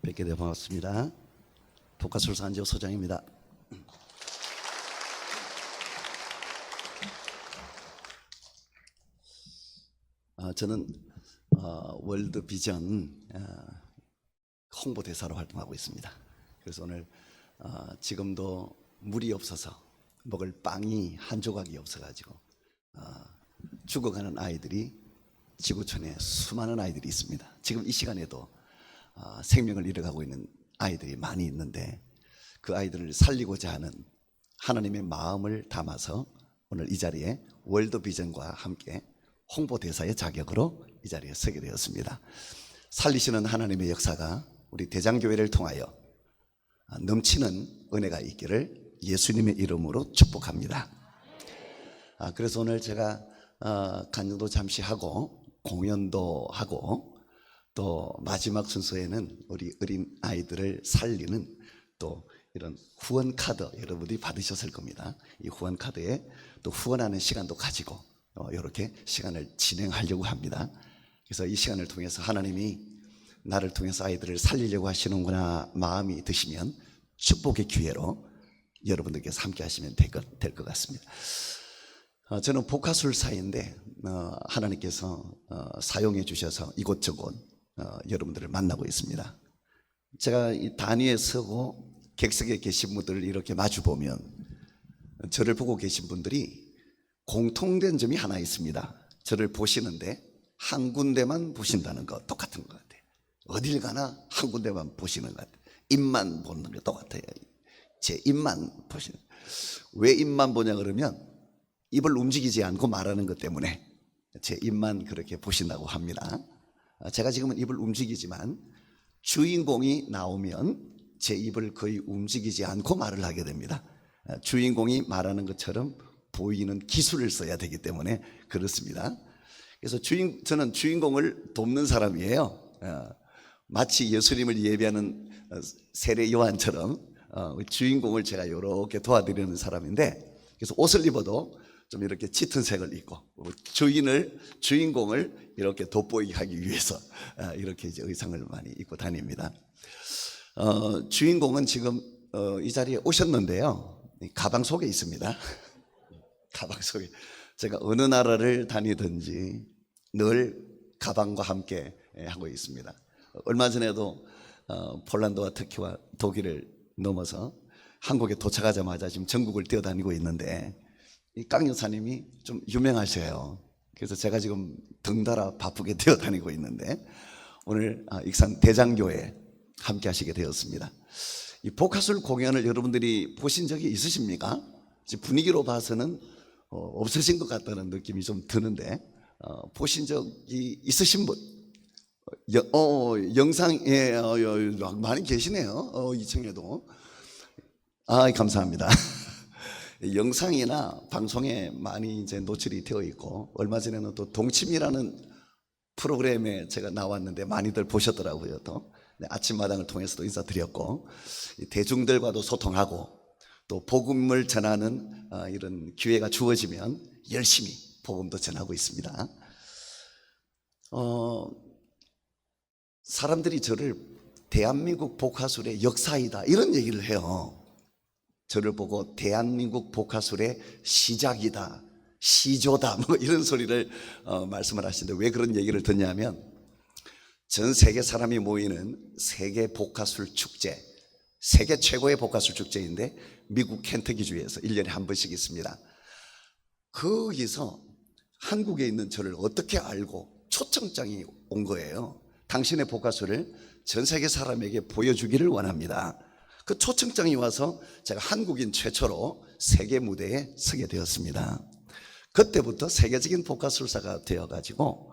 뵙게 되어 반갑습니다. 복화술사 안지호 소장입니다. 저는 월드 비전 홍보대사로 활동하고 있습니다. 그래서 오늘 지금도 물이 없어서 먹을 빵이 한 조각이 없어가지고 죽어가는 아이들이 지구촌에 수많은 아이들이 있습니다. 지금 이 시간에도 생명을 잃어가고 있는 아이들이 많이 있는데 그 아이들을 살리고자 하는 하나님의 마음을 담아서 오늘 이 자리에 월드 비전과 함께 홍보대사의 자격으로 이 자리에 서게 되었습니다. 살리시는 하나님의 역사가 우리 대장교회를 통하여 넘치는 은혜가 있기를 예수님의 이름으로 축복합니다. 그래서 오늘 제가 간증도 잠시 하고 공연도 하고 또 마지막 순서에는 우리 어린 아이들을 살리는 또 이런 후원 카드 여러분들이 받으셨을 겁니다. 이 후원 카드에 또 후원하는 시간도 가지고 이렇게 시간을 진행하려고 합니다. 그래서 이 시간을 통해서 하나님이 나를 통해서 아이들을 살리려고 하시는구나 마음이 드시면 축복의 기회로 여러분들께서 함께 하시면 될 것 같습니다. 저는 복화술사인데 하나님께서 사용해 주셔서 이곳저곳 여러분들을 만나고 있습니다. 제가 이 단위에 서고 객석에 계신 분들을 이렇게 마주 보면 저를 보고 계신 분들이 공통된 점이 하나 있습니다. 저를 보시는데 한 군데만 보신다는 거 똑같은 것 같아요. 어딜 가나 한 군데만 보시는 것 같아요. 입만 보는 게 똑같아요. 제 입만 보시는. 왜 입만 보냐 그러면 입을 움직이지 않고 말하는 것 때문에 제 입만 그렇게 보신다고 합니다. 제가 지금은 입을 움직이지만 주인공이 나오면 제 입을 거의 움직이지 않고 말을 하게 됩니다. 주인공이 말하는 것처럼 보이는 기술을 써야 되기 때문에 그렇습니다. 그래서 저는 주인공을 돕는 사람이에요. 마치 예수님을 예배하는 세례 요한처럼 주인공을 제가 이렇게 도와드리는 사람인데, 그래서 옷을 입어도 좀 이렇게 짙은 색을 입고 주인공을 이렇게 돋보이게 하기 위해서 이렇게 이제 의상을 많이 입고 다닙니다. 주인공은 지금 이 자리에 오셨는데요. 가방 속에 있습니다. 가방 속에. 제가 어느 나라를 다니든지 늘 가방과 함께 하고 있습니다. 얼마 전에도 폴란드와 터키와 독일을 넘어서 한국에 도착하자마자 지금 전국을 뛰어다니고 있는데 이 강 여사님이 좀 유명하셔요. 그래서 제가 지금 덩달아 바쁘게 뛰어다니고 있는데 오늘 익산 대장교회 함께 하시게 되었습니다. 이 복화술 공연을 여러분들이 보신 적이 있으십니까? 분위기로 봐서는 없으신 것 같다는 느낌이 좀 드는데 보신 적이 있으신 분? 영상에 많이 계시네요. 2층에도. 감사합니다. 영상이나 방송에 많이 이제 노출이 되어 있고, 얼마 전에는 또 동침이라는 프로그램에 제가 나왔는데 많이들 보셨더라고요. 또 아침마당을 통해서도 인사드렸고, 대중들과도 소통하고 또 복음을 전하는 이런 기회가 주어지면 열심히 복음도 전하고 있습니다. 사람들이 저를 대한민국 복화술의 역사이다 이런 얘기를 해요. 저를 보고 대한민국 복화술의 시작이다, 시조다 뭐 이런 소리를 말씀을 하시는데, 왜 그런 얘기를 듣냐면 전 세계 사람이 모이는 세계 복화술 축제, 세계 최고의 복화술 축제인데 미국 켄터키주에서 1년에 한 번씩 있습니다. 거기서 한국에 있는 저를 어떻게 알고 초청장이 온 거예요. 당신의 복화술을 전 세계 사람에게 보여주기를 원합니다. 그 초청장이 와서 제가 한국인 최초로 세계 무대에 서게 되었습니다. 그때부터 세계적인 복화술사가 되어가지고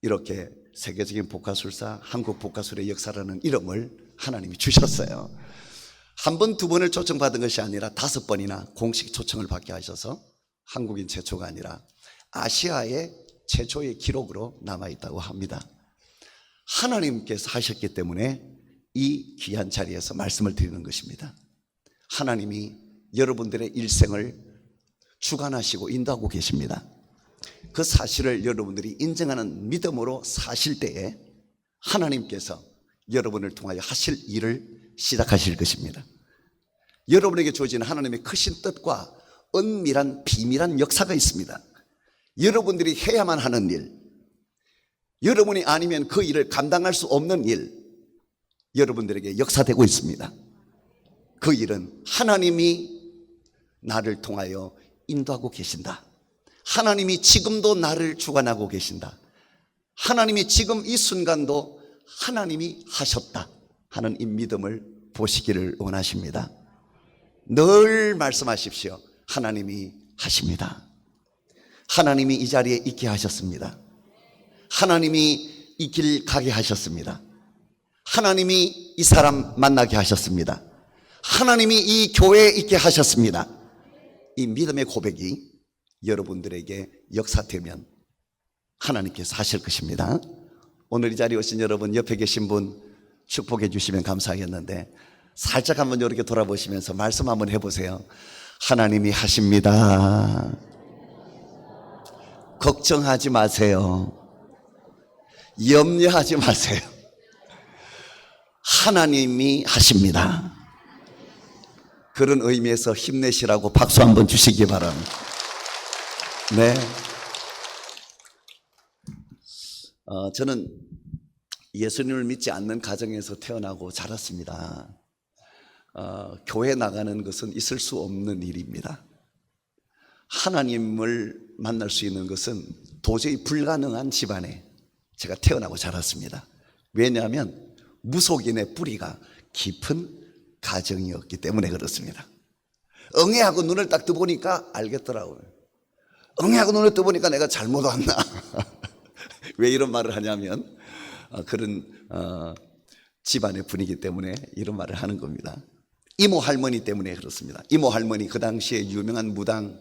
이렇게 세계적인 복화술사, 한국 복화술의 역사라는 이름을 하나님이 주셨어요. 한 번, 두 번을 초청받은 것이 아니라 5번이나 공식 초청을 받게 하셔서 한국인 최초가 아니라 아시아의 최초의 기록으로 남아있다고 합니다. 하나님께서 하셨기 때문에 이 귀한 자리에서 말씀을 드리는 것입니다. 하나님이 여러분들의 일생을 주관하시고 인도하고 계십니다. 그 사실을 여러분들이 인정하는 믿음으로 사실 때에 하나님께서 여러분을 통하여 하실 일을 시작하실 것입니다. 여러분에게 주어진 하나님의 크신 뜻과 은밀한 비밀한 역사가 있습니다. 여러분들이 해야만 하는 일, 여러분이 아니면 그 일을 감당할 수 없는 일, 여러분들에게 역사되고 있습니다. 그 일은 하나님이 나를 통하여 인도하고 계신다. 하나님이 지금도 나를 주관하고 계신다. 하나님이 지금 이 순간도 하나님이 하셨다 하는 이 믿음을 보시기를 원하십니다. 늘 말씀하십시오. 하나님이 하십니다. 하나님이 이 자리에 있게 하셨습니다. 하나님이 이 길 가게 하셨습니다. 하나님이 이 사람 만나게 하셨습니다. 하나님이 이 교회에 있게 하셨습니다. 이 믿음의 고백이 여러분들에게 역사되면 하나님께서 하실 것입니다. 오늘 이 자리에 오신 여러분, 옆에 계신 분 축복해 주시면 감사하겠는데 살짝 한번 이렇게 돌아보시면서 말씀 한번 해보세요. 하나님이 하십니다. 걱정하지 마세요. 염려하지 마세요. 하나님이 하십니다. 그런 의미에서 힘내시라고 박수 한번 주시기 바랍니다. 네. 저는 예수님을 믿지 않는 가정에서 태어나고 자랐습니다. 교회 나가는 것은 있을 수 없는 일입니다. 하나님을 만날 수 있는 것은 도저히 불가능한 집안에 제가 태어나고 자랐습니다. 왜냐하면 무속인의 뿌리가 깊은 가정이었기 때문에 그렇습니다. 응애하고 눈을 딱 떠보니까 알겠더라고요. 응애하고 눈을 떠보니까 내가 잘못 왔나. 왜 이런 말을 하냐면 그런 집안의 분위기 때문에 이런 말을 하는 겁니다. 이모 할머니 때문에 그렇습니다. 이모 할머니 그 당시에 유명한 무당,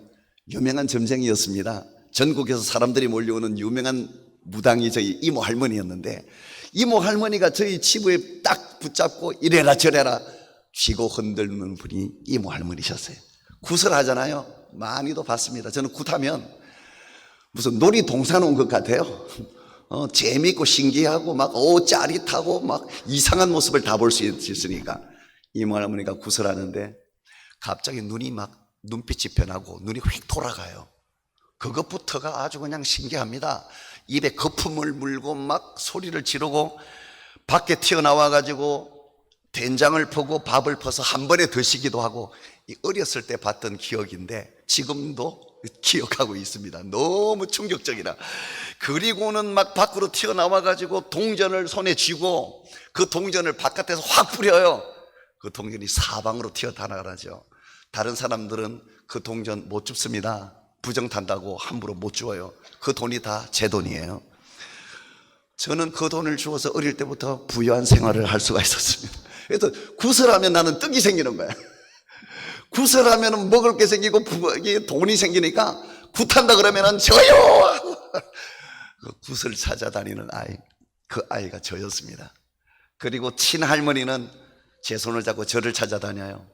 유명한 점쟁이였습니다. 전국에서 사람들이 몰려오는 유명한 무당이 저희 이모 할머니였는데, 이모 할머니가 저희 치부에 딱 붙잡고 이래라 저래라 쥐고 흔들는 분이 이모 할머니셨어요. 굿을 하잖아요. 많이도 봤습니다. 저는 굿하면 무슨 놀이동산 온 것 같아요. 재미있고 신기하고 막 짜릿하고 막 이상한 모습을 다 볼 수 있으니까 이모 할머니가 굿을 하는데 갑자기 눈이 막 눈빛이 변하고 눈이 휙 돌아가요. 그것부터가 아주 그냥 신기합니다. 입에 거품을 물고 막 소리를 지르고 밖에 튀어나와 가지고 된장을 퍼고 밥을 퍼서 한 번에 드시기도 하고, 어렸을 때 봤던 기억인데 지금도 기억하고 있습니다. 너무 충격적이라. 그리고는 막 밖으로 튀어나와 가지고 동전을 손에 쥐고 그 동전을 바깥에서 확 뿌려요. 그 동전이 사방으로 튀어나가죠. 다른 사람들은 그 동전 못 줍습니다. 부정탄다고 함부로 못 주어요. 그 돈이 다 제 돈이에요. 저는 그 돈을 주어서 어릴 때부터 부유한 생활을 할 수가 있었습니다. 그래서 굿을 하면 나는 떡이 생기는 거야. 굿을 하면 먹을 게 생기고 돈이 생기니까 굿한다 그러면 저요! 그 굿을 찾아다니는 아이, 그 아이가 저였습니다. 그리고 친할머니는 제 손을 잡고 저를 찾아다녀요.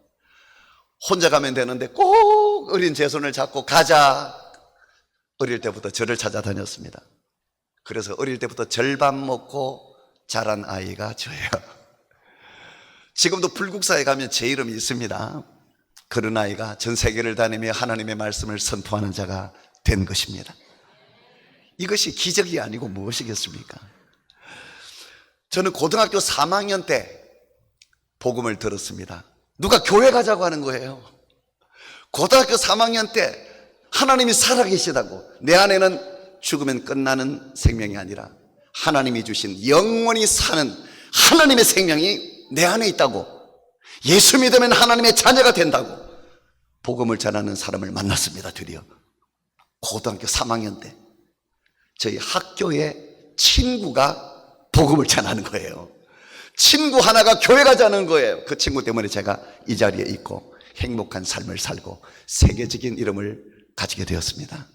혼자 가면 되는데 꼭 어린 제 손을 잡고 가자. 어릴 때부터 저를 찾아다녔습니다. 그래서 어릴 때부터 절밥 먹고 자란 아이가 저예요. 지금도 불국사에 가면 제 이름이 있습니다. 그런 아이가 전 세계를 다니며 하나님의 말씀을 선포하는 자가 된 것입니다. 이것이 기적이 아니고 무엇이겠습니까? 저는 고등학교 3학년 때 복음을 들었습니다. 누가 교회 가자고 하는 거예요. 고등학교 3학년 때 하나님이 살아계시다고, 내 안에는 죽으면 끝나는 생명이 아니라 하나님이 주신 영원히 사는 하나님의 생명이 내 안에 있다고, 예수 믿으면 하나님의 자녀가 된다고 복음을 전하는 사람을 만났습니다. 드디어 고등학교 3학년 때 저희 학교의 친구가 복음을 전하는 거예요. 친구 하나가 교회 가자는 거예요. 그 친구 때문에 제가 이 자리에 있고 행복한 삶을 살고 세계적인 이름을 가지게 되었습니다.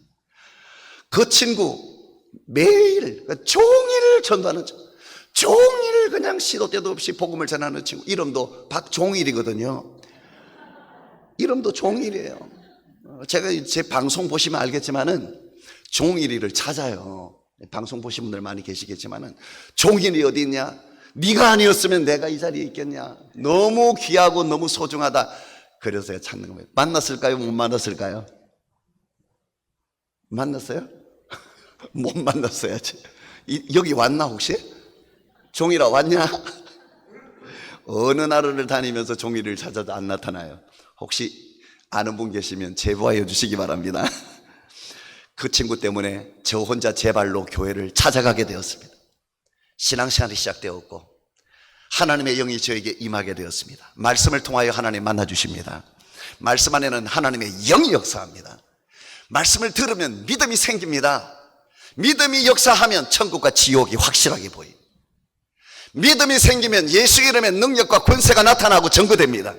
그 친구 매일 종일 전도하는, 종일 그냥 시도 때도 없이 복음을 전하는 친구, 이름도 박종일이거든요. 이름도 종일이에요. 제가 제 방송 보시면 알겠지만은 종일이를 찾아요. 방송 보신 분들 많이 계시겠지만은 종일이 어디 있냐? 네가 아니었으면 내가 이 자리에 있겠냐. 너무 귀하고 너무 소중하다. 그래서 찾는 거예요. 만났을까요? 못 만났을까요? 만났어요? 못 만났어야지. 여기 왔나 혹시? 종이라 왔냐? 어느 나라를 다니면서 종이를 찾아도 안 나타나요. 혹시 아는 분 계시면 제보하여 주시기 바랍니다. 그 친구 때문에 저 혼자 제 발로 교회를 찾아가게 되었습니다. 신앙생활이 시작되었고 하나님의 영이 저에게 임하게 되었습니다. 말씀을 통하여 하나님 만나주십니다. 말씀 안에는 하나님의 영이 역사합니다. 말씀을 들으면 믿음이 생깁니다. 믿음이 역사하면 천국과 지옥이 확실하게 보입니다. 믿음이 생기면 예수 이름의 능력과 권세가 나타나고 증거됩니다.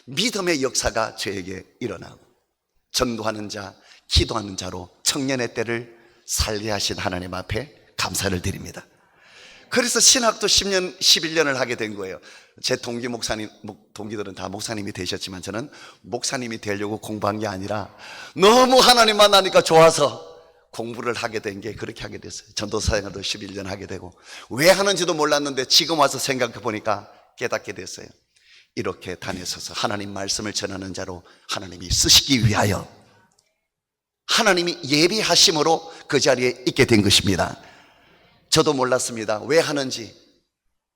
믿음의 역사가 저에게 일어나고 전도하는 자, 기도하는 자로 청년의 때를 살게 하신 하나님 앞에 감사를 드립니다. 그래서 신학도 10년, 11년을 하게 된 거예요. 제 동기 목사님, 동기들은 다 목사님이 되셨지만 저는 목사님이 되려고 공부한 게 아니라 너무 하나님 만나니까 좋아서 공부를 하게 된 게 그렇게 하게 됐어요. 전도사 생활도 11년 하게 되고 왜 하는지도 몰랐는데 지금 와서 생각해 보니까 깨닫게 됐어요. 이렇게 다녔어서 하나님 말씀을 전하는 자로 하나님이 쓰시기 위하여 하나님이 예비하심으로 그 자리에 있게 된 것입니다. 저도 몰랐습니다. 왜 하는지.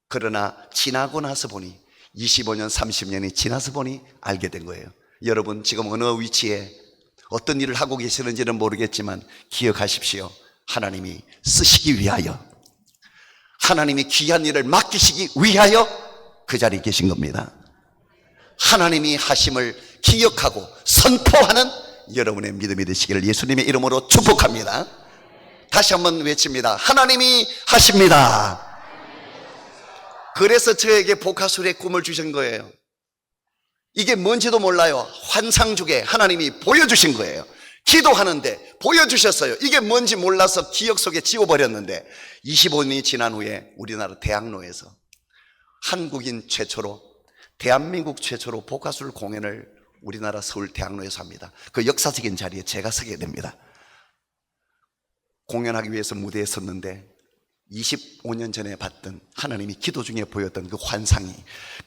그러나 지나고 나서 보니 25년, 30년이 지나서 보니 알게 된 거예요. 여러분 지금 어느 위치에 어떤 일을 하고 계시는지는 모르겠지만 기억하십시오. 하나님이 쓰시기 위하여, 하나님이 귀한 일을 맡기시기 위하여 그 자리에 계신 겁니다. 하나님이 하심을 기억하고 선포하는 여러분의 믿음이 되시기를 예수님의 이름으로 축복합니다. 다시 한번 외칩니다. 하나님이 하십니다. 그래서 저에게 복화술의 꿈을 주신 거예요. 이게 뭔지도 몰라요. 환상주게 하나님이 보여주신 거예요. 기도하는데 보여주셨어요. 이게 뭔지 몰라서 기억 속에 지워버렸는데 25년이 지난 후에 우리나라 대학로에서 한국인 최초로, 대한민국 최초로 복화술 공연을 우리나라 서울 대학로에서 합니다. 그 역사적인 자리에 제가 서게 됩니다. 공연하기 위해서 무대에 섰는데 25년 전에 봤던 하나님이 기도 중에 보였던 그 환상이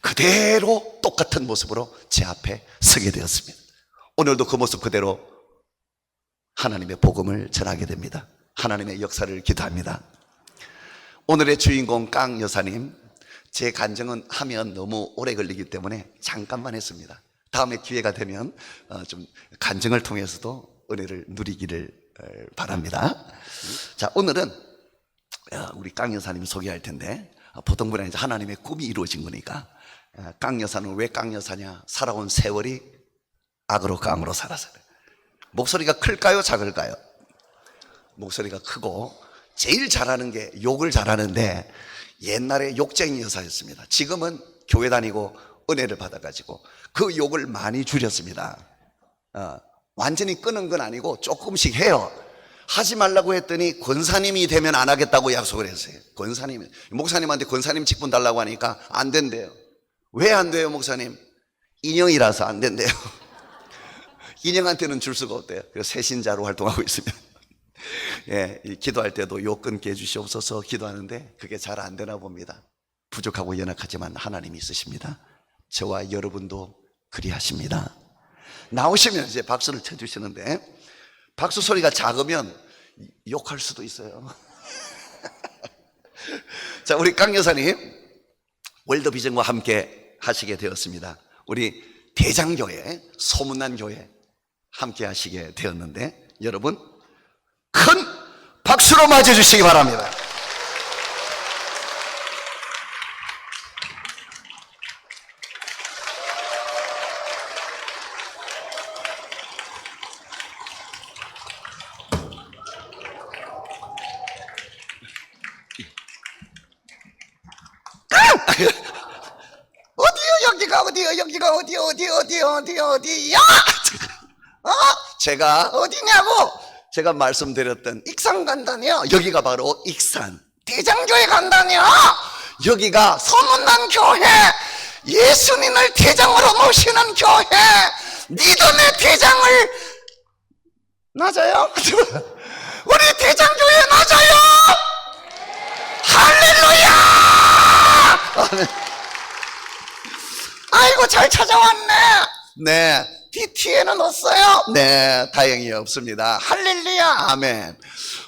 그대로 똑같은 모습으로 제 앞에 서게 되었습니다. 오늘도 그 모습 그대로 하나님의 복음을 전하게 됩니다. 하나님의 역사를 기도합니다. 오늘의 주인공 깡 여사님, 제 간증은 하면 너무 오래 걸리기 때문에 잠깐만 했습니다. 다음에 기회가 되면 좀 간증을 통해서도 은혜를 누리기를 바랍니다. 자, 오늘은 우리 깡 여사님을 소개할 텐데 보통 분은 이제 하나님의 꿈이 이루어진 거니까 깡 여사는 왜 깡 여사냐? 살아온 세월이 악으로 깡으로 살아서. 목소리가 클까요? 작을까요? 목소리가 크고 제일 잘하는 게 욕을 잘하는데 옛날에 욕쟁이 여사였습니다. 지금은 교회 다니고 은혜를 받아가지고 그 욕을 많이 줄였습니다. 완전히 끊은 건 아니고 조금씩 해요. 하지 말라고 했더니 권사님이 되면 안 하겠다고 약속을 했어요. 권사님, 목사님한테 권사님 직분 달라고 하니까 안 된대요. 왜 안 돼요, 목사님? 인형이라서 안 된대요. 인형한테는 줄 수가 없대요. 그래서 새신자로 활동하고 있습니다. 예, 기도할 때도 욕 끊게 해주시옵소서 기도하는데 그게 잘 안 되나 봅니다. 부족하고 연약하지만 하나님이 있으십니다. 저와 여러분도 그리하십니다. 나오시면 이제 박수를 쳐주시는데 박수 소리가 작으면 욕할 수도 있어요. 자, 우리 깡 여사님 월드비전과 함께 하시게 되었습니다. 우리 대장교회, 소문난 교회 함께 하시게 되었는데 여러분 큰 박수로 맞아주시기 바랍니다. 어디야? 제가 어디냐고? 제가 말씀드렸던 익산 간다니요. 여기가 바로 익산 대장교회 간다니요. 여기가 소문난 교회, 예수님을 대장으로 모시는 교회, 믿음의 대장을 낮아요. 우리 대장교회 낮아요. 할렐루야. 아이고 잘 찾아왔네. 네, DT에는 없어요? 네, 다행히 없습니다. 할렐루야, 아멘.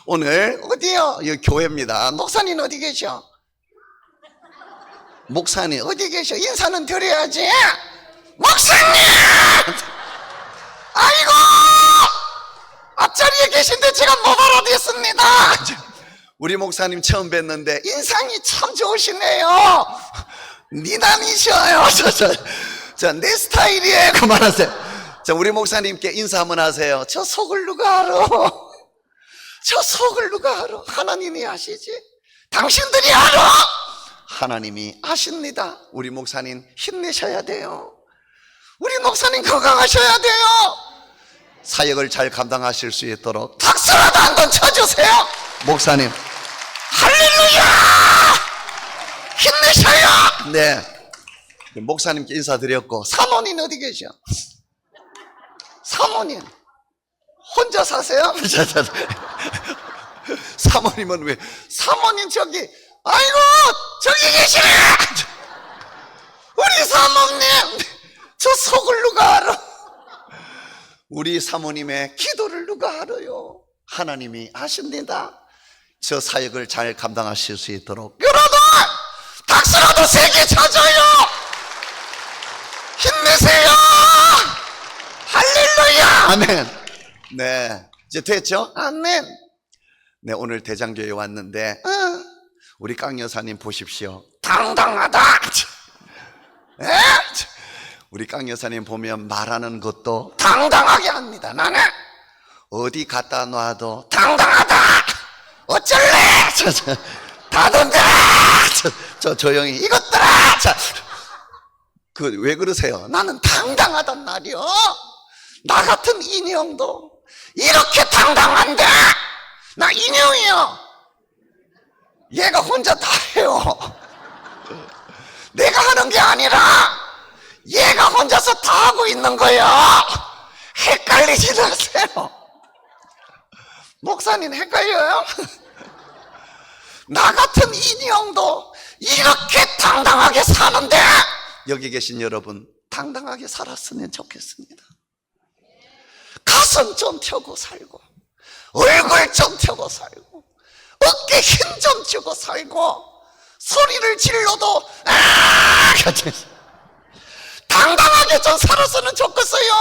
오늘 어디요? 여기 교회입니다. 목사님 어디 계셔? 목사님 어디 계셔? 인사는 드려야지. 목사님! 아이고! 앞자리에 계신데 제가 못 알아듣습니다. 우리 목사님 처음 뵀는데 인상이 참 좋으시네요. 니남이셔요. 내 스타일이에요. 그만하세요. 자, 우리 목사님께 인사 한번 하세요. 저 속을 누가 알아? 저 속을 누가 알아? 하나님이 아시지? 당신들이 알아? 하나님이 아십니다. 우리 목사님 힘내셔야 돼요. 우리 목사님 건강하셔야 돼요. 사역을 잘 감당하실 수 있도록 박수라도 한번 쳐주세요. 목사님 할렐루야! 힘내셔요. 네, 목사님께 인사드렸고, 사모님 어디 계셔? 사모님 혼자 사세요? 사모님은 왜? 사모님 저기, 아이고 저기 계시네. 우리 사모님 저 속을 누가 알아? 우리 사모님의 기도를 누가 알아요? 하나님이 아십니다. 저 사역을 잘 감당하실 수 있도록 여러분 박수라도 세게 쳐줘요. 힘내세요. 할렐루야, 아멘. 네, 이제 됐죠? 아멘. 네, 오늘 대장교회에 왔는데 우리 강 여사님 보십시오. 당당하다. 에? 우리 강 여사님 보면 말하는 것도 당당하게 합니다. 나는 어디 갖다 놔도 당당하다. 어쩔래? 다던데. 저 조용히 이것들아. 왜 그러세요? 나는 당당하단 말이요. 나 같은 인형도 이렇게 당당한데. 나 인형이요. 얘가 혼자 다 해요. 내가 하는 게 아니라 얘가 혼자서 다 하고 있는 거야. 헷갈리지 마세요. 목사님 헷갈려요? 나 같은 인형도 이렇게 당당하게 사는데, 여기 계신 여러분 당당하게 살았으면 좋겠습니다. 가슴 좀 펴고 살고, 얼굴 좀 펴고 살고, 어깨 힘 좀 주고 살고, 소리를 질러도 당당하게 좀 살았으면 좋겠어요.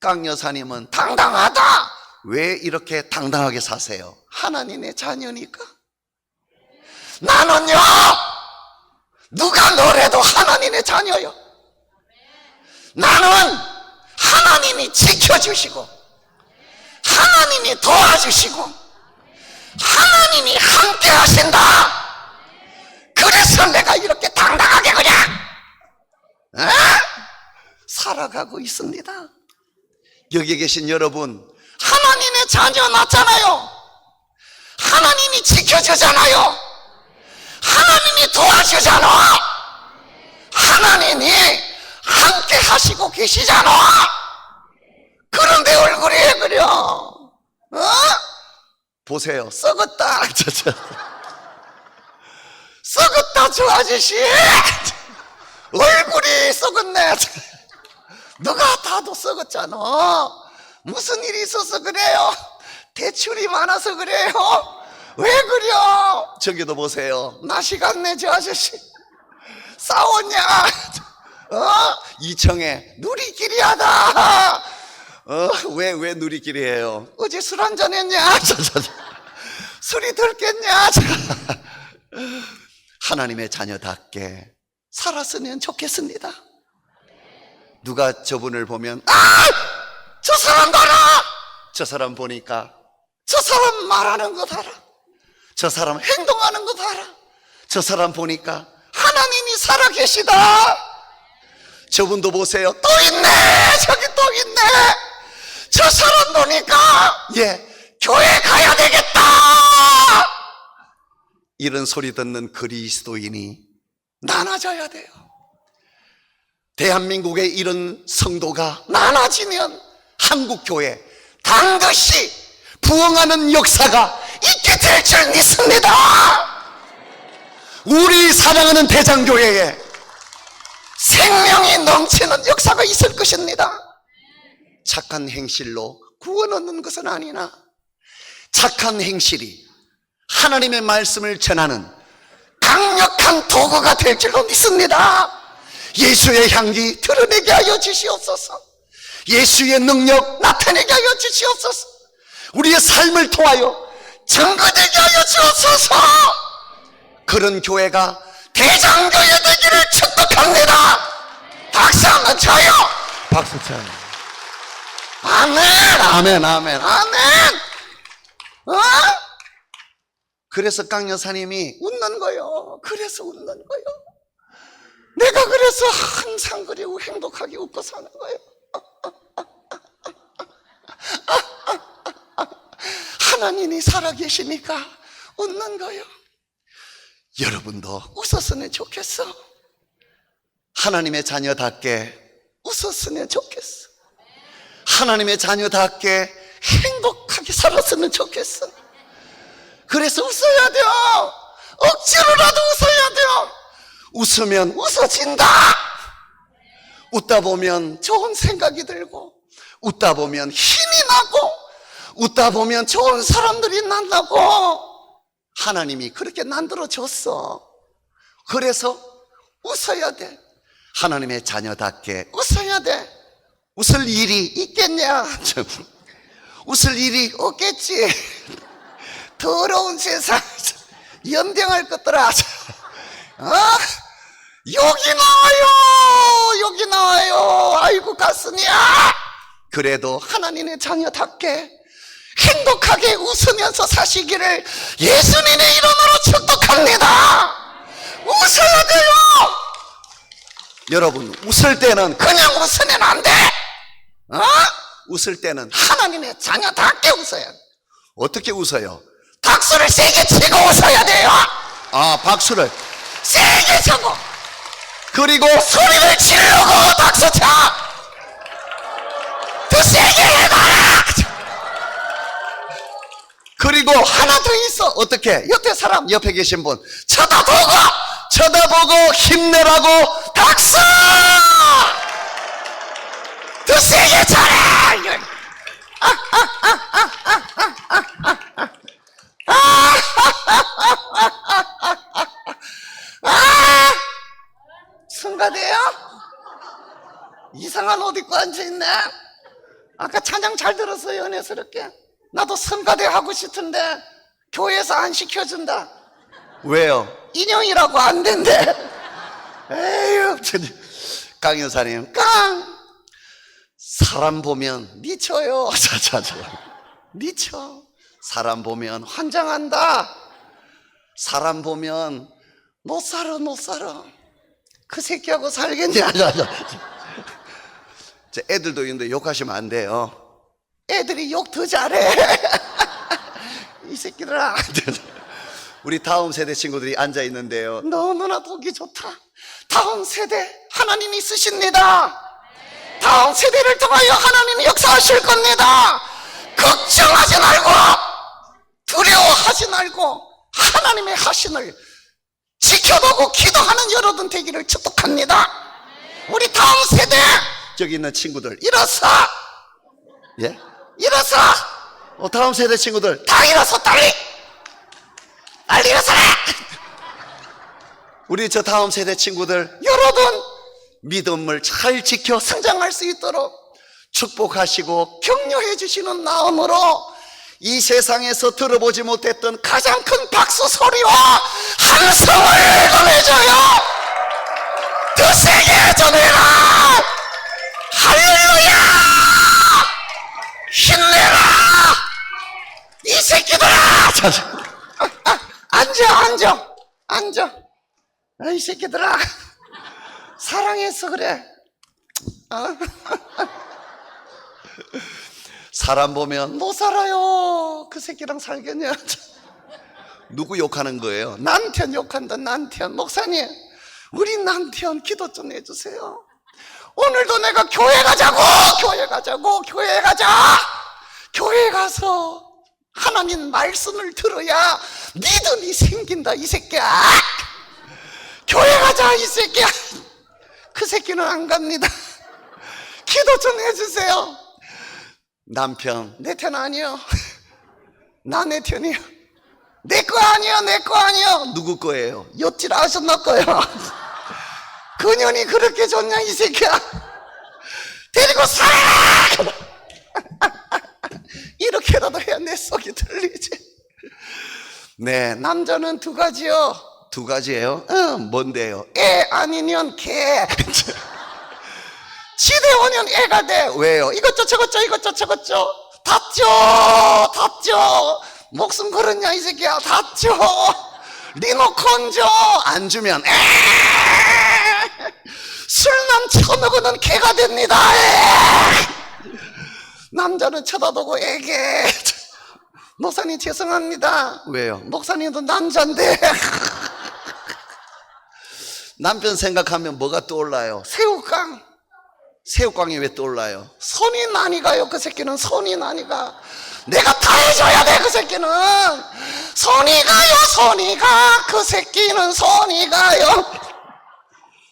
강 여사님은 당당하다. 왜 이렇게 당당하게 사세요? 하나님의 자녀니까. 나는요, 누가 뭐래도 하나님의 자녀요. 나는 하나님이 지켜주시고, 하나님이 도와주시고, 하나님이 함께 하신다. 그래서 내가 이렇게 당당하게 그냥 살아가고 있습니다. 여기 계신 여러분, 하나님의 자녀 맞잖아요. 하나님이 지켜주잖아요. 하나님이 도와주잖아. 하나님이 함께 하시고 계시잖아. 그런데 얼굴이 왜 그려? 보세요, 썩었다. 썩었다 저 아저씨. 얼굴이 썩었네. 누가 다도 썩었잖아. 무슨 일이 있어서 그래요? 대출이 많아서 그래요? 왜 그래요? 저기도 보세요, 낯이 갔네 저 아저씨. 싸웠냐? 이청에 누리끼리 하다. 왜 누리끼리 해요? 어제 술 한잔 했냐? 술이 덜겠냐? 하나님의 자녀답게 살았으면 좋겠습니다. 누가 저분을 보면 저 사람 봐라. 저 사람 보니까 저 사람 말하는 거 봐라. 저 사람 행동하는 거 봐라. 저 사람 보니까 하나님이 살아계시다. 저분도 보세요, 또 있네. 저기 또 있네. 저 사람 보니까 교회 가야 되겠다. 이런 소리 듣는 그리스도인이 나눠져야 돼요. 대한민국의 이런 성도가 나눠지면 한국교회 반드시 부흥하는 역사가 있게 될 줄 믿습니다. 우리 사랑하는 대장교회에 생명이 넘치는 역사가 있을 것입니다. 착한 행실로 구원 얻는 것은 아니나 착한 행실이 하나님의 말씀을 전하는 강력한 도구가 될 줄로 믿습니다. 예수의 향기 드러내게 하여 주시옵소서. 예수의 능력 나타내게 하여 주시옵소서. 우리의 삶을 통하여 증거되게 하여 주옵소서. 그런 교회가 대장교회 되기를 축복합니다. 박수 한번 쳐요. 박수 쳐요. 아멘, 아멘, 아멘, 아멘. 그래서 강 여사님이 웃는 거요. 그래서 웃는 거요. 내가 그래서 항상 그리고 행복하게 웃고 사는 거예요. 하나님이 살아계시니까 웃는 거요. 여러분도 웃었으면 좋겠어. 하나님의 자녀답게 웃었으면 좋겠어. 하나님의 자녀답게 행복하게 살았으면 좋겠어. 그래서 웃어야 돼요. 억지로라도 웃어야 돼요. 웃으면 웃어진다. 웃다 보면 좋은 생각이 들고, 웃다 보면 힘이 나고, 웃다 보면 좋은 사람들이 만나고, 하나님이 그렇게 만들어줬어. 그래서 웃어야 돼. 하나님의 자녀답게 웃어야 돼. 웃을 일이 있겠냐? 웃을 일이 없겠지. 더러운 세상, 연병할 것들아. 여기 나와요. 여기 나와요. 아이고 가슴이야. 그래도 하나님의 자녀답게 행복하게 웃으면서 사시기를 예수님의 이름으로 축복합니다. 웃어야 돼요. 여러분, 웃을 때는 그냥 웃으면 안 돼. 웃을 때는 하나님의 자녀답게 웃어야 돼. 어떻게 웃어요? 박수를 세게 치고 웃어야 돼요. 박수를 세게 치고, 그리고 소리를 지르고 박수 쳐. 더 세게 해봐라. 그리고 하나 더 있어. 어떻게? 옆에 사람, 옆에 계신 분 쳐다보고 힘내라고 박수. 더 세게 쳐라. 성가대요? 이상한 옷 입고 앉아있네. 아까 찬양 잘 들었어요. 은혜스럽게. 나도 성가대 하고 싶은데 교회에서 안 시켜준다. 왜요? 인형이라고 안 된대. 에휴. 강 여사님, 사람 보면 미쳐요. 미쳐. 사람 보면 환장한다. 사람 보면 못 살아. 그 새끼하고 살겠냐. 애들도 있는데 욕하시면 안 돼요. 애들이 욕 더 잘해. 이 새끼들아. 우리 다음 세대 친구들이 앉아 있는데요, 너무나 보기 좋다. 다음 세대 하나님이 쓰십니다. 다음 세대를 통하여 하나님이 역사하실 겁니다. 걱정하지 말고, 두려워하지 말고, 하나님의 하신을 지켜보고 기도하는 여러분 되기를 축복합니다. 우리 다음 세대, 저기 있는 친구들 일어서. 예? 일어서. 다음 세대 친구들 다 일어서. 빨리 일어서라. 우리 저 다음 세대 친구들, 여러분 믿음을 잘 지켜 성장할 수 있도록 축복하시고 격려해 주시는 마음으로 이 세상에서 들어보지 못했던 가장 큰 박수 소리와 함성을 보내줘요. 더 세게 전해라. 할렐루야. 힘내라. 이 새끼들아. 앉아. 이 새끼들아. 사랑해서 그래. 사람 보면 못 살아요. 그 새끼랑 살겠냐. 누구 욕하는 거예요? 남편 욕한다. 남편. 목사님, 우리 남편 기도 좀 해주세요. 오늘도 내가 교회 가자고. 교회 가서 하나님 말씀을 들어야 믿음이 생긴다. 이 새끼야. 교회 가자 이 새끼야. 그 새끼는 안 갑니다. 기도 좀 해주세요. 남편, 내 편 아니요. 나 내 편이요. 내 거 아니요, 내 거 아니요. 누구 거예요? 엿질 아셨나 거요. 그년이 그렇게 좋냐 이 새끼야. 데리고 살아. 이렇게라도 해야 내 속이 들리지. 네, 남자는 두 가지요. 두 가지예요? 뭔데요? 애 아니면 개. 지대원은 애가 돼. 왜요? 이것저 저것저 이것저 저것저 닫죠. 목숨 걸었냐 이 새끼야. 닫죠. 리모컨 줘. 안 주면 술만 처먹으면 개가 됩니다. 남자는 쳐다보고 애게. 목사님 죄송합니다. 왜요? 목사님도 남자인데. 남편 생각하면 뭐가 떠올라요? 새우깡. 새우깡이 왜 떠올라요? 손이 많이 가요. 그 새끼는 손이 많이 가. 내가 다 해줘야 돼. 그 새끼는 손이 가요. 손이 가. 그 새끼는 손이 가요.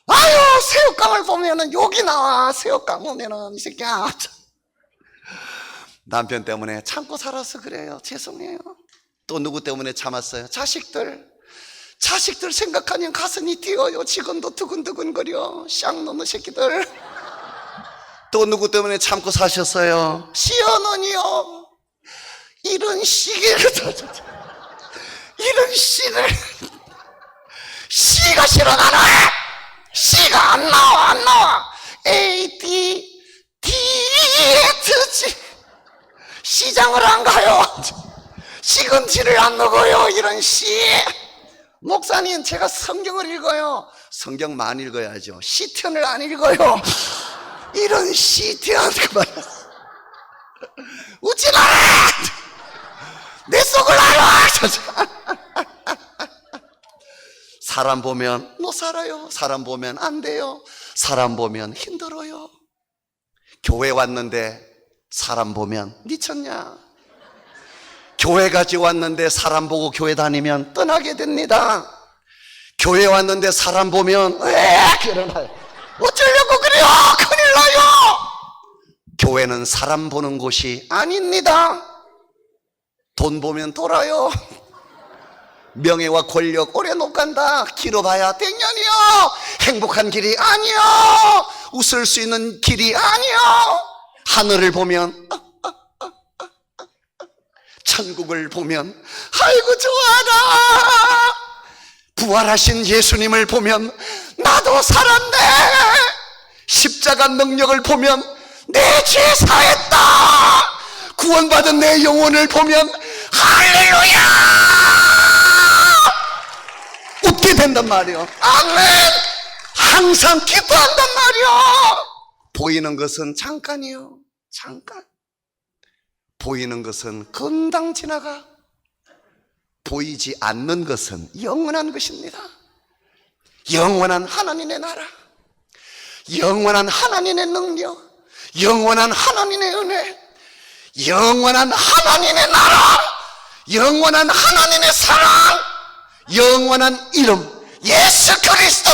아유, 새우깡을 보면은 욕이 나와. 새우깡 보면은 이 새끼야. 남편 때문에 참고 살아서 그래요. 죄송해요. 또 누구 때문에 참았어요? 자식들 생각하면 가슴이 뛰어요. 지금도 두근두근거려. 쌍놈의 새끼들. 또 누구 때문에 참고 사셨어요? 시어머니요. 이런 씨를 씨가 싫어. 나는 씨가 안 나와. A, D, T, 시장을 안 가요. 시금치를 안 먹어요. 이런 씨. 목사님, 제가 성경을 읽어요. 성경 많이 읽어야죠. 시편을 안 읽어요. 이런 시편. 그만. 웃지 마라. 내 속을 알아. 사람 보면 못 살아요. 사람 보면 안 돼요. 사람 보면 힘들어요. 교회 왔는데 사람 보면 미쳤냐? 교회까지 왔는데 사람 보고 교회 다니면 떠나게 됩니다. 교회 왔는데 사람 보면 일어나요. 어쩌려고 그래요? 큰일 나요. 교회는 사람 보는 곳이 아닙니다. 돈 보면 돌아요. 명예와 권력 오래 못 간다. 길어봐야 100년이요. 행복한 길이 아니요. 웃을 수 있는 길이 아니요. 하늘을 보면 천국을 보면 아이고 좋아라. 부활하신 예수님을 보면 나도 살았네. 십자가 능력을 보면 내 죄 사했다. 구원받은 내 영혼을 보면 할렐루야 웃게 된단 말이요. 아멘. 항상 기뻐한단 말이요. 보이는 것은 잠깐이요. 잠깐. 보이는 것은 금방 지나가. 보이지 않는 것은 영원한 것입니다. 영원한 하나님의 나라, 영원한 하나님의 능력, 영원한 하나님의 은혜, 영원한 하나님의 나라, 영원한 하나님의 사랑, 영원한 이름 예수 그리스도.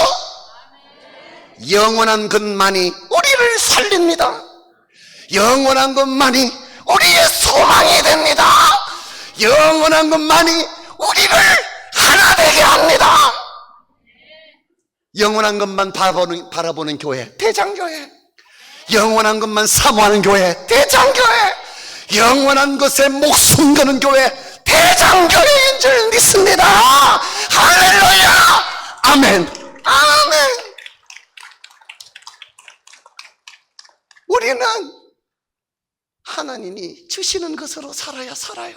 영원한 것만이 우리를 살립니다. 영원한 것만이 우리의 소망이 됩니다. 영원한 것만이 우리를 하나 되게 합니다. 영원한 것만 바라보는 교회, 대장교회. 영원한 것만 사모하는 교회, 대장교회. 영원한 것에 목숨 거는 교회, 대장교회인 줄 믿습니다. 할렐루야. 아멘. 아멘. 우리는 하나님이 주시는 것으로 살아야 살아요.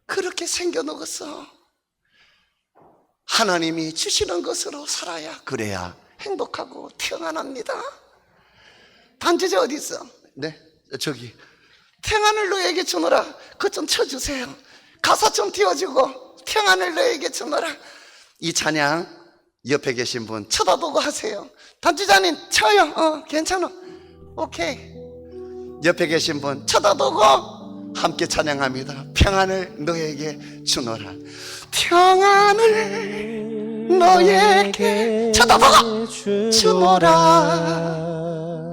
그렇게 생겨놓았어. 하나님이 주시는 것으로 살아야, 그래야 행복하고 평안합니다. 반주자 어디 있어? 네, 저기. 평안을 너에게 주노라. 그것 좀 쳐주세요. 가사 좀 띄워주고. 평안을 너에게 주노라. 이 찬양 옆에 계신 분 쳐다보고 하세요. 단주자님 쳐요. 괜찮아. 오케이. 옆에 계신 분 쳐다보고 함께 찬양합니다. 평안을 너에게 주노라. 평안을 너에게 쳐다보고 주노라.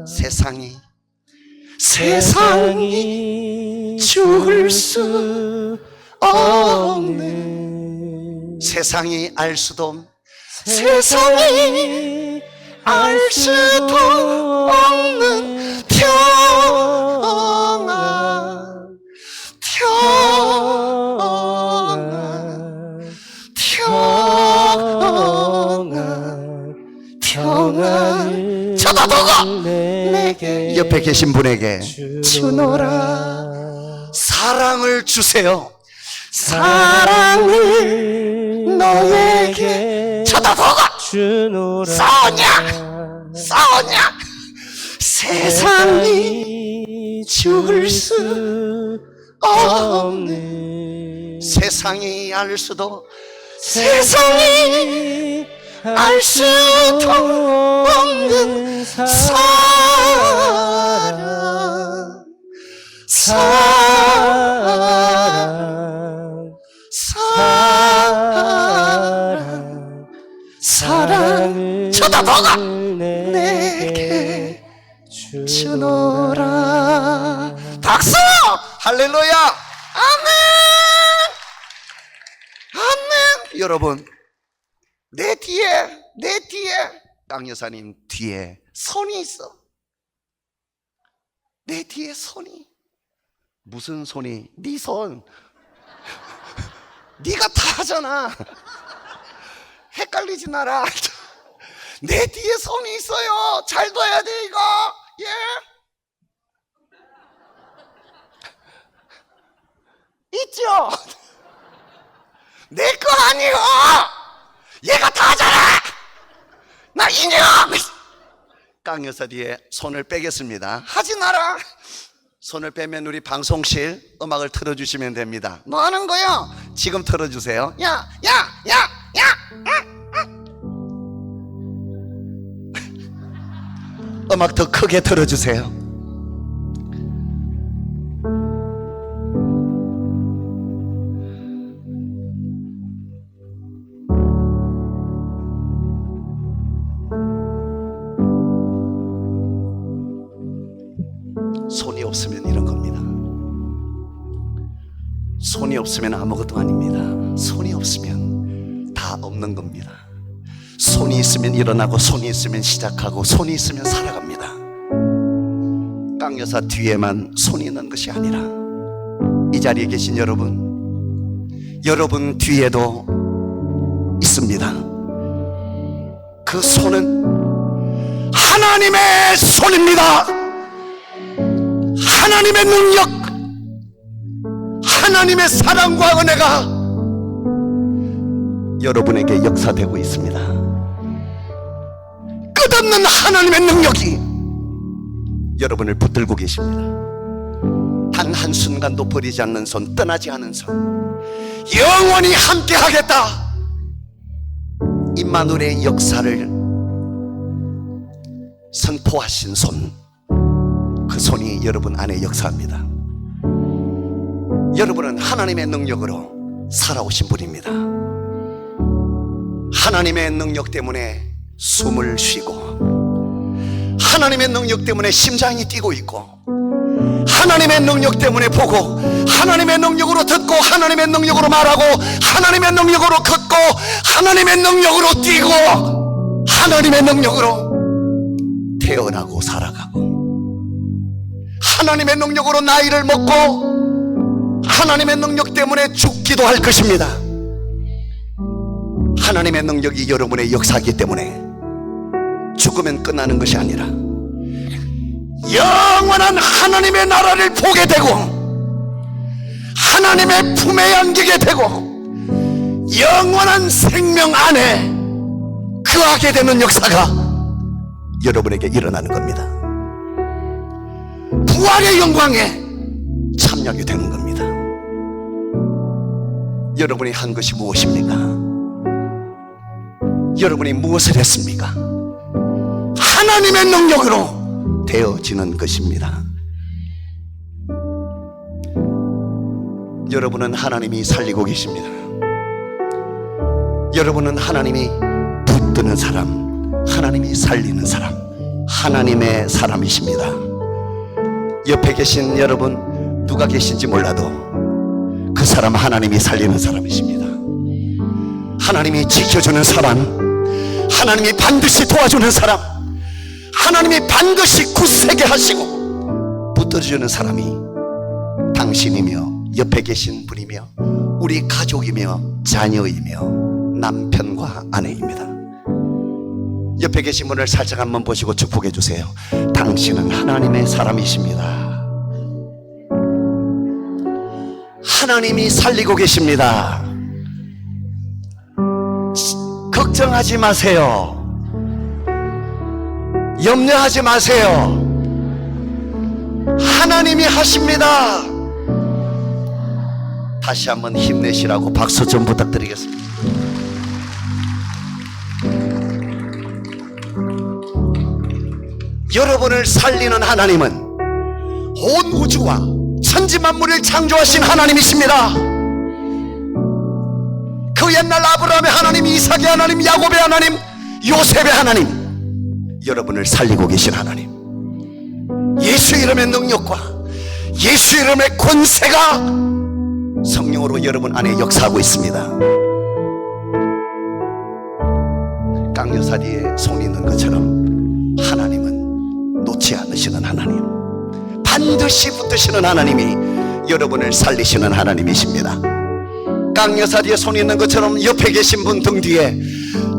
세상이 죽을 수 없는, 세상이 알 수도 없는 평안을 쳐다보고 내게, 옆에 계신 분에게 주노라. 사랑을 주세요. 사랑을 너에게 쳐다보고 주노라. 싸우냐? 세상이 죽을 수 없는, 세상이 알 수도 없는 사랑 쳐다보고 내게 주노라. 박수! 할렐루야! 아멘! 여러분, 내 뒤에 강 여사님 뒤에 손이 있어. 내 뒤에 손이. 무슨 손이? 네 손. 네가 다 하잖아. 헷갈리지 마라. 내 뒤에 손이 있어요. 잘 둬야 돼 이거. 예. 있죠? 내 거 아니요. 얘가 다 하잖아. 나 인형. 깡 여사 뒤에 손을 빼겠습니다. 하지 마라. 손을 빼면 우리 방송실 음악을 틀어주시면 됩니다. 뭐 하는 거요? 지금 틀어주세요. 야. 음악 더 크게 틀어주세요. 손이 없으면 이런 겁니다. 손이 없으면 아무것도 아닙니다. 손이 없으면 다 없는 겁니다. 손이 있으면 일어나고, 손이 있으면 시작하고, 손이 있으면 살아갑니다. 깡 여사 뒤에만 손이 있는 것이 아니라 이 자리에 계신 여러분 뒤에도 있습니다. 그 손은 하나님의 손입니다. 하나님의 능력, 하나님의 사랑과 은혜가 여러분에게 역사되고 있습니다. 끝없는 하나님의 능력이 여러분을 붙들고 계십니다. 단 한순간도 버리지 않는 손, 떠나지 않은 손, 영원히 함께 하겠다. 임마누엘의 역사를 선포하신 손, 그 손이 여러분 안에 역사합니다. 여러분은 하나님의 능력으로 살아오신 분입니다. 하나님의 능력 때문에 숨을 쉬고, 하나님의 능력 때문에 심장이 뛰고 있고, 하나님의 능력 때문에 보고, 하나님의 능력으로 듣고, 하나님의 능력으로 말하고, 하나님의 능력으로 걷고, 하나님의 능력으로 뛰고, 하나님의 능력으로 태어나고 살아가고, 하나님의 능력으로 나이를 먹고, 하나님의 능력 때문에 죽기도 할 것입니다. 하나님의 능력이 여러분의 역사이기 때문에 죽으면 끝나는 것이 아니라 영원한 하나님의 나라를 보게 되고, 하나님의 품에 안기게 되고, 영원한 생명 안에 거하게 되는 역사가 여러분에게 일어나는 겁니다. 부활의 영광에 참여하게 되는 겁니다. 여러분이 한 것이 무엇입니까? 여러분이 무엇을 했습니까? 하나님의 능력으로 되어지는 것입니다. 여러분은 하나님이 살리고 계십니다. 여러분은 하나님이 붙드는 사람, 하나님이 살리는 사람, 하나님의 사람이십니다. 옆에 계신 여러분 누가 계신지 몰라도 그 사람 하나님이 살리는 사람이십니다. 하나님이 지켜주는 사람, 하나님이 반드시 도와주는 사람, 하나님이 반드시 굳세게 하시고 붙들어주는 사람이 당신이며 옆에 계신 분이며 우리 가족이며 자녀이며 남편과 아내입니다. 옆에 계신 분을 살짝 한번 보시고 축복해 주세요. 당신은 하나님의 사람이십니다. 하나님이 살리고 계십니다. 걱정하지 마세요. 염려하지 마세요. 하나님이 하십니다. 다시 한번 힘내시라고 박수 좀 부탁드리겠습니다. 여러분을 살리는 하나님은 온 우주와 천지만물을 창조하신 하나님이십니다. 그 옛날 아브라함의 하나님, 이삭의 하나님, 야곱의 하나님, 요셉의 하나님, 여러분을 살리고 계신 하나님, 예수 이름의 능력과 예수 이름의 권세가 성령으로 여러분 안에 역사하고 있습니다. 깡여사 뒤에 손이 있는 것처럼 하나님은 놓지 않으시는 하나님, 반드시 붙드시는 하나님이 여러분을 살리시는 하나님이십니다. 깡여사 뒤에 손이 있는 것처럼 옆에 계신 분 등 뒤에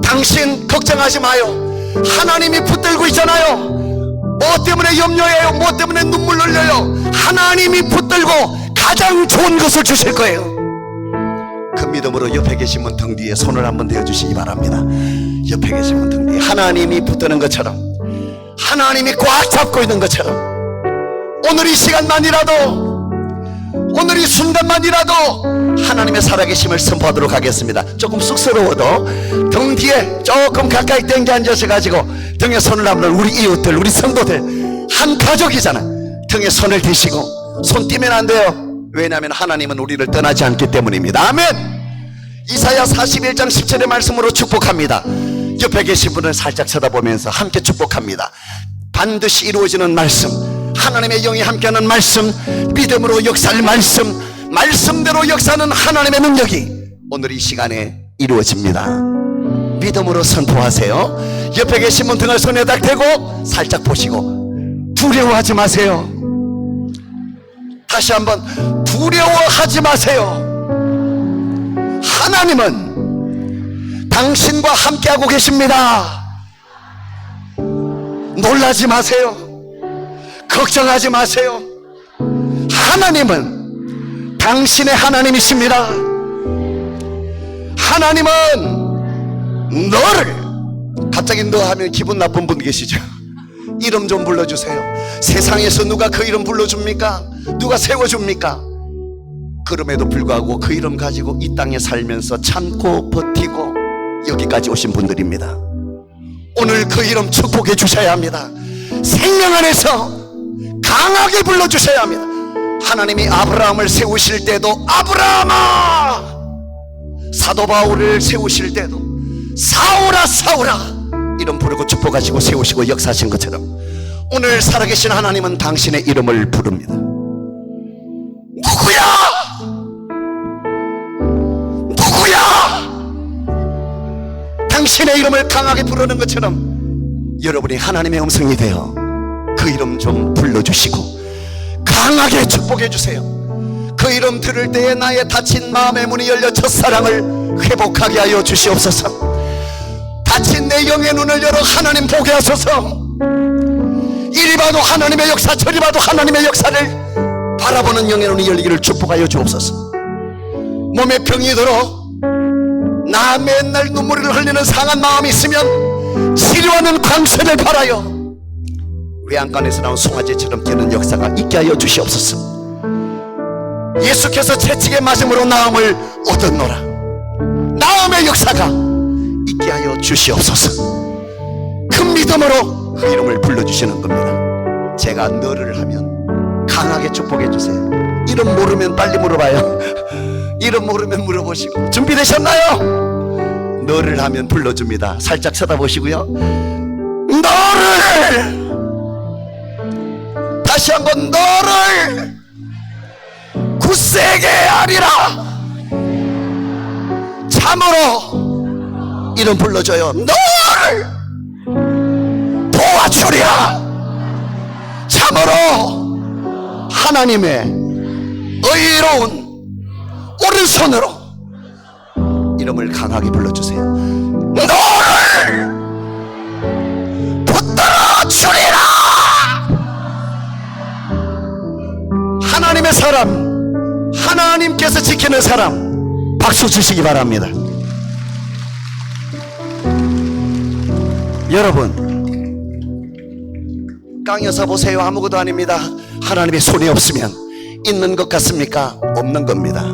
당신 걱정하지 마요. 하나님이 붙들고 있잖아요. 뭐 때문에 염려해요? 뭐 때문에 눈물 흘려요? 하나님이 붙들고 가장 좋은 것을 주실 거예요. 그 믿음으로 옆에 계신 분 등 뒤에 손을 한번 대어주시기 바랍니다. 옆에 계신 분 등 뒤에 하나님이 붙드는 것처럼, 하나님이 꽉 잡고 있는 것처럼 오늘 이 시간만이라도, 오늘 이 순간만이라도 하나님의 살아계심을 선포하도록 하겠습니다. 조금 쑥스러워도 등 뒤에 조금 가까이 땡겨 앉으셔가지고 등에 손을 한번, 우리 이웃들, 우리 성도들 한 가족이잖아. 등에 손을 대시고, 손 띄면 안 돼요. 왜냐하면 하나님은 우리를 떠나지 않기 때문입니다. 아멘. 이사야 41장 10절의 말씀으로 축복합니다. 옆에 계신 분을 살짝 쳐다보면서 함께 축복합니다. 반드시 이루어지는 말씀, 하나님의 영이 함께하는 말씀, 믿음으로 역사할 말씀, 말씀대로 역사하는 하나님의 능력이 오늘 이 시간에 이루어집니다. 믿음으로 선포하세요. 옆에 계신 분 등을 손에 딱 대고 살짝 보시고 두려워하지 마세요. 다시 한번 두려워하지 마세요. 하나님은 당신과 함께하고 계십니다. 놀라지 마세요. 걱정하지 마세요. 하나님은 당신의 하나님이십니다. 하나님은 너를, 갑자기 너 하면 기분 나쁜 분 계시죠? 이름 좀 불러주세요. 세상에서 누가 그 이름 불러줍니까? 누가 세워줍니까? 그럼에도 불구하고 그 이름 가지고 이 땅에 살면서 참고 버티고 여기까지 오신 분들입니다. 오늘 그 이름 축복해 주셔야 합니다. 생명 안에서 강하게 불러주셔야 합니다. 하나님이 아브라함을 세우실 때도 아브라함아, 사도 바울을 세우실 때도 사울아 사울아 이름 부르고 축복하시고 세우시고 역사하신 것처럼 오늘 살아계신 하나님은 당신의 이름을 부릅니다. 누구야? 누구야? 당신의 이름을 강하게 부르는 것처럼 여러분이 하나님의 음성이 되어 그 이름 좀 불러주시고 강하게 축복해 주세요. 그 이름 들을 때에 나의 닫힌 마음의 문이 열려 첫사랑을 회복하게 하여 주시옵소서. 닫힌 내 영의 눈을 열어 하나님 보게 하소서. 이리 봐도 하나님의 역사, 저리 봐도 하나님의 역사를 바라보는 영의 눈이 열리기를 축복하여 주옵소서. 몸에 병이 들어 나 맨날 눈물을 흘리는 상한 마음이 있으면 치료하는 광선을 바라요 외양간에서 나온 송아지처럼 뛰는 역사가 있게 하여 주시옵소서. 예수께서 채찍에 맞음으로 나음을 얻었노라. 나음의 역사가 있게 하여 주시옵소서. 큰 믿음으로 그 이름을 불러주시는 겁니다. 제가 너를 하면 강하게 축복해 주세요. 이름 모르면 빨리 물어봐요. 이름 모르면 물어보시고. 준비되셨나요? 너를 하면 불러줍니다. 살짝 쳐다보시고요. 너를, 다시 한번 너를 굳세게 하리라. 참으로 이름 불러줘요. 너를 도와주리라. 참으로 하나님의 의로운 오른손으로 이름을 강하게 불러주세요. 너를 붙들어 주리라. 하나님의 사람, 하나님께서 지키는 사람, 박수 주시기 바랍니다. 여러분, 깡여사 보세요. 아무것도 아닙니다. 하나님의 손이 없으면 있는 것 같습니까? 없는 겁니다.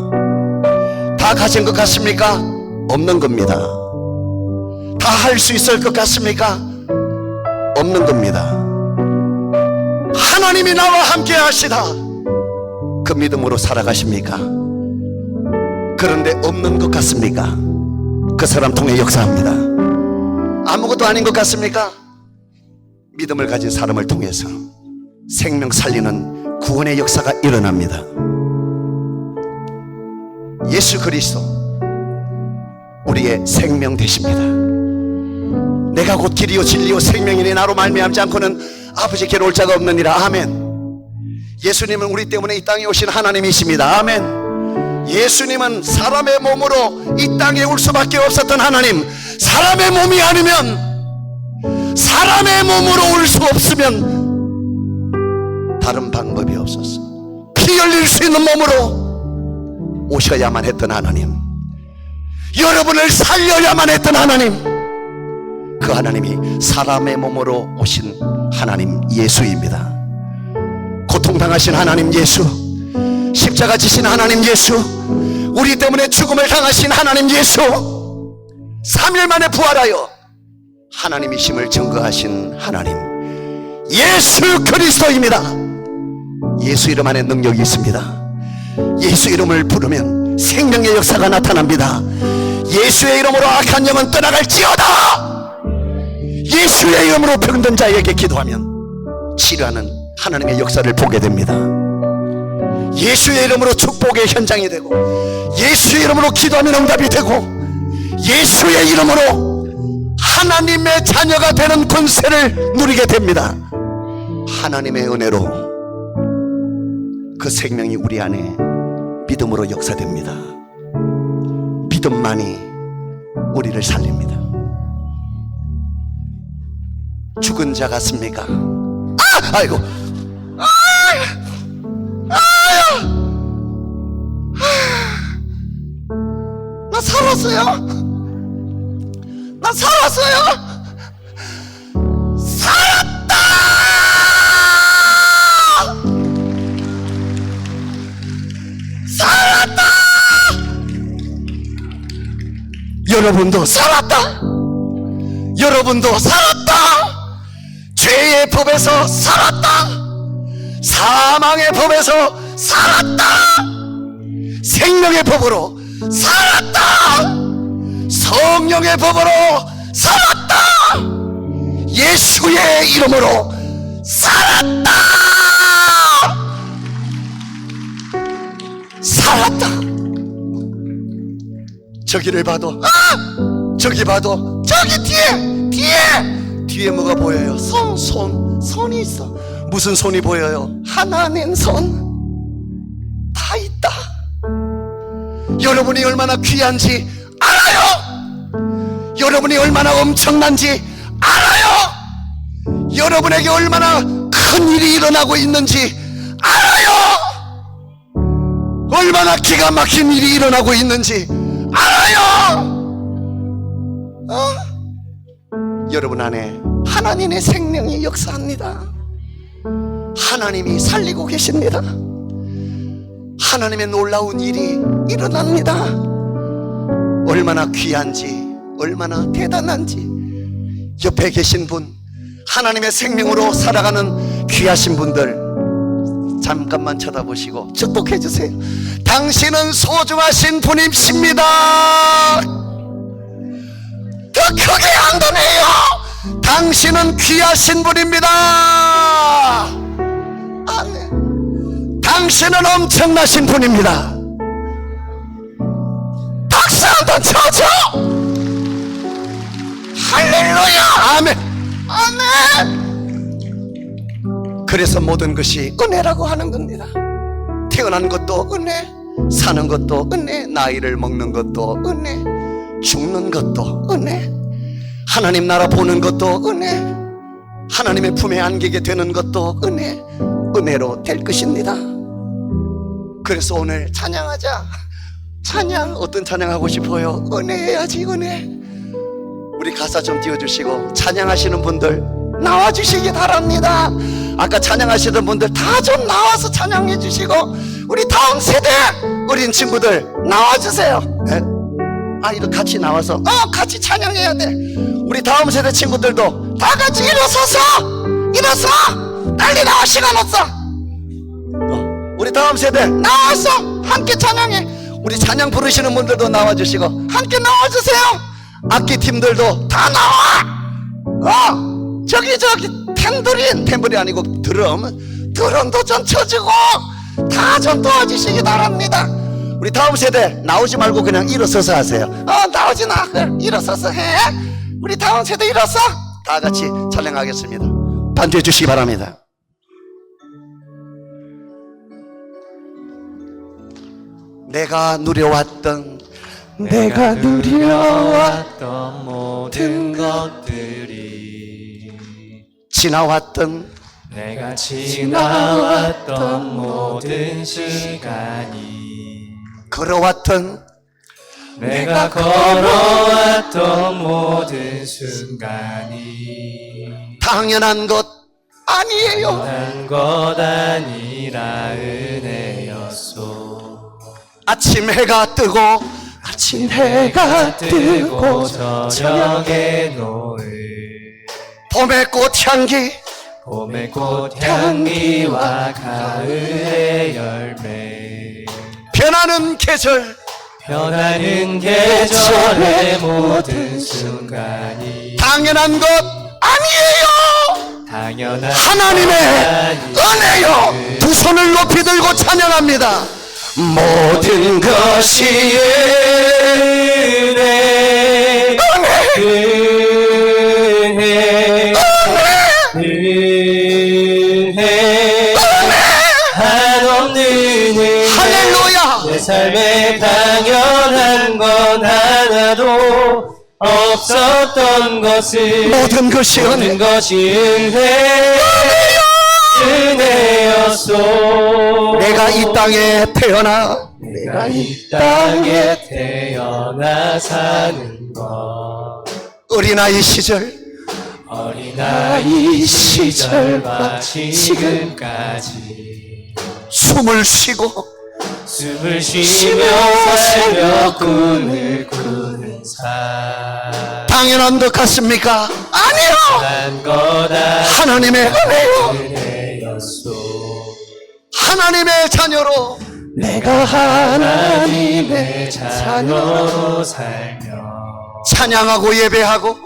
다 가진 것 같습니까? 없는 겁니다. 다 할 수 있을 것 같습니까? 없는 겁니다. 하나님이 나와 함께 하시다, 그 믿음으로 살아가십니까? 그런데 없는 것 같습니까? 그 사람 통해 역사합니다. 아무것도 아닌 것 같습니까? 믿음을 가진 사람을 통해서 생명 살리는 구원의 역사가 일어납니다. 예수 그리스도 우리의 생명 되십니다. 내가 곧 길이요 진리요 생명이니 나로 말미암지 않고는 아버지께로 올 자가 없느니라. 아멘. 예수님은 우리 때문에 이 땅에 오신 하나님이십니다. 아멘. 예수님은 사람의 몸으로 이 땅에 올 수밖에 없었던 하나님, 사람의 몸이 아니면, 사람의 몸으로 올 수 없으면 다른 방법이 없었어. 피 흘릴 수 있는 몸으로 오셔야만 했던 하나님, 여러분을 살려야만 했던 하나님, 그 하나님이 사람의 몸으로 오신 하나님 예수입니다. 고통당하신 하나님 예수, 십자가 지신 하나님 예수, 우리 때문에 죽음을 당하신 하나님 예수, 3일 만에 부활하여 하나님이심을 증거하신 하나님 예수 그리스도입니다. 예수 이름 안에 능력이 있습니다. 예수 이름을 부르면 생명의 역사가 나타납니다. 예수의 이름으로 악한 영은 떠나갈지어다. 예수의 이름으로 병든 자에게 기도하면 치료하는 하나님의 역사를 보게 됩니다. 예수의 이름으로 축복의 현장이 되고, 예수의 이름으로 기도하면 응답이 되고, 예수의 이름으로 하나님의 자녀가 되는 권세를 누리게 됩니다. 하나님의 은혜로 그 생명이 우리 안에 믿음으로 역사됩니다. 믿음만이 우리를 살립니다. 죽은 자 같습니까? 아이고, 나 살았어요. 나 살았어요. 살았다. 살았다. 여러분도 살았다. 여러분도 살았다. 죄의 법에서 살았다. 사망의 법에서 살았다. 생명의 법으로 살았다. 성령의 법으로 살았다. 예수의 이름으로 살았다. 살았다. 저기를 봐도, 저기 봐도, 저기 뒤에 뭐가 보여요? 손이 있어. 무슨 손이 보여요? 하나님 손. 다 있다. 여러분이 얼마나 귀한지 알아요. 여러분이 얼마나 엄청난지 알아요. 여러분에게 얼마나 큰 일이 일어나고 있는지 알아요. 얼마나 기가 막힌 일이 일어나고 있는지 알아요. 여러분 안에 하나님의 생명이 역사합니다. 하나님이 살리고 계십니다. 하나님의 놀라운 일이 일어납니다. 얼마나 귀한지, 얼마나 대단한지. 옆에 계신 분, 하나님의 생명으로 살아가는 귀하신 분들 잠깐만 쳐다보시고 축복해 주세요. 당신은 소중하신 분이십니다. 더 크게 안도네요. 당신은 귀하신 분입니다. 아멘. 당신은 엄청나신 분입니다. 박수 한번 쳐줘. 할렐루야. 아멘. 아멘. 그래서 모든 것이 은혜라고 하는 겁니다. 태어난 것도 은혜, 사는 것도 은혜, 나이를 먹는 것도 은혜, 죽는 것도 은혜, 하나님 나라 보는 것도 은혜, 하나님의 품에 안기게 되는 것도 은혜, 은혜로 될 것입니다. 그래서 오늘 찬양하자. 찬양, 어떤 찬양하고 싶어요? 은혜 해야지. 은혜. 우리 가사 좀 띄워주시고 찬양하시는 분들 나와주시기 바랍니다. 아까 찬양하시던 분들 다 좀 나와서 찬양해 주시고, 우리 다음 세대 어린 친구들 나와주세요. 네? 이렇게 같이 나와서 같이 찬양해야 돼. 우리 다음 세대 친구들도 다 같이 일어서서 일어서 빨리 나와. 시간 없어. 우리 다음 세대 나와서 함께 찬양해. 우리 찬양 부르시는 분들도 나와주시고 함께 나와주세요. 악기 팀들도 다 나와. 저기 탬버린 아니고 드럼도 좀 쳐주고 다 좀 도와주시기 바랍니다. 우리 다음 세대 나오지 말고 그냥 일어서서 하세요. 나오지 마. 일어서서 해. 우리 다음 세대 일어서 다 같이 찬양하겠습니다. 반주해 주시기 바랍니다. 내가 누려왔던 모든 것들이, 지나왔던 내가 지나왔던 모든 시간이, 걸어왔던 내가 걸어왔던 모든 순간이 당연한 것 아니에요. 난 것 아니라 은혜였소. 아침 해가 뜨고 저녁의 노을, 봄의 꽃향기 봄의 꽃향기와 가을의 열매, 변하는 계절 계절의 모든 순간이 당연한 것 아니에요. 당연한 하나님의 은혜요. 두 손을 높이 들고 찬양합니다. 모든 것이 은혜, 은혜, 한없는 은혜. 할렐루야. 내 삶에 당연한 건 하나도 없었던 것을, 모든 것이 은혜, 은혜였소. 내가 이 땅에 태어나 사는 것, 어린아이 시절 어린아이 시절과 지금까지 숨을 쉬고 살며 꿈을 꾸는 삶, 당연한 것 같습니까? 아니요. 난 거다 하나님의 은혜요. 은혜였소. 하나님의 자녀로 내가 하나님의 자녀로 살며 찬양하고 예배하고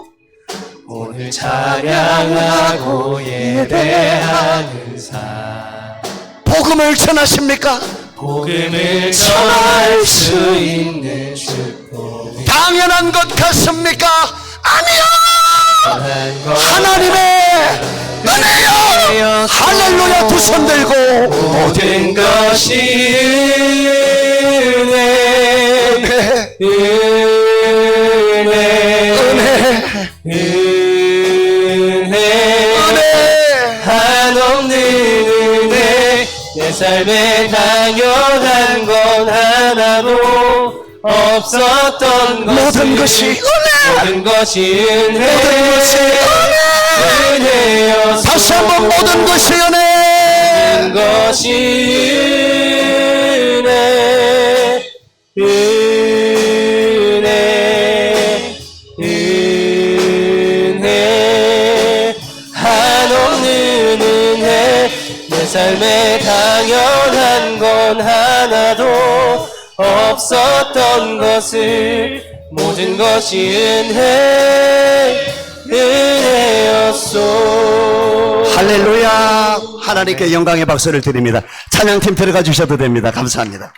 오늘 찬양하고 예배하는 삶, 복음을 전하십니까? 복음을 전할 수 있는 축복, 당연한 것 같습니까? 아니요. 하나님의 은혜요. 할렐루야. 두 손 들고 모든 것이 은혜, 은혜, 한없는 은혜. 내 삶에 당연한 건 하나도 없었던 모든 것이 은혜, 모든 것이 은혜, 모든 것이 은혜였소. 다시 한번 모든 것이 은혜, 모든 것이 은혜, 은혜, 한없는 은혜. 내 삶에 당연한 건 하나도 없었던 것을 모든 것이 은혜였소. 할렐루야. 하나님께 영광의 박수를 드립니다. 찬양팀 들어가 주셔도 됩니다. 감사합니다.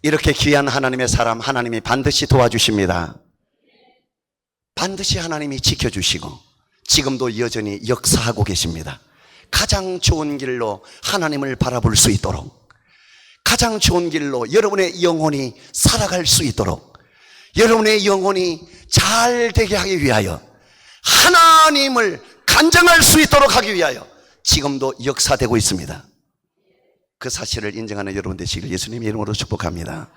이렇게 귀한 하나님의 사람, 하나님이 반드시 도와주십니다. 반드시 하나님이 지켜주시고 지금도 여전히 역사하고 계십니다. 가장 좋은 길로 하나님을 바라볼 수 있도록, 가장 좋은 길로 여러분의 영혼이 살아갈 수 있도록, 여러분의 영혼이 잘 되게 하기 위하여, 하나님을 간증할 수 있도록 하기 위하여 지금도 역사되고 있습니다. 그 사실을 인정하는 여러분 되시길 예수님의 이름으로 축복합니다.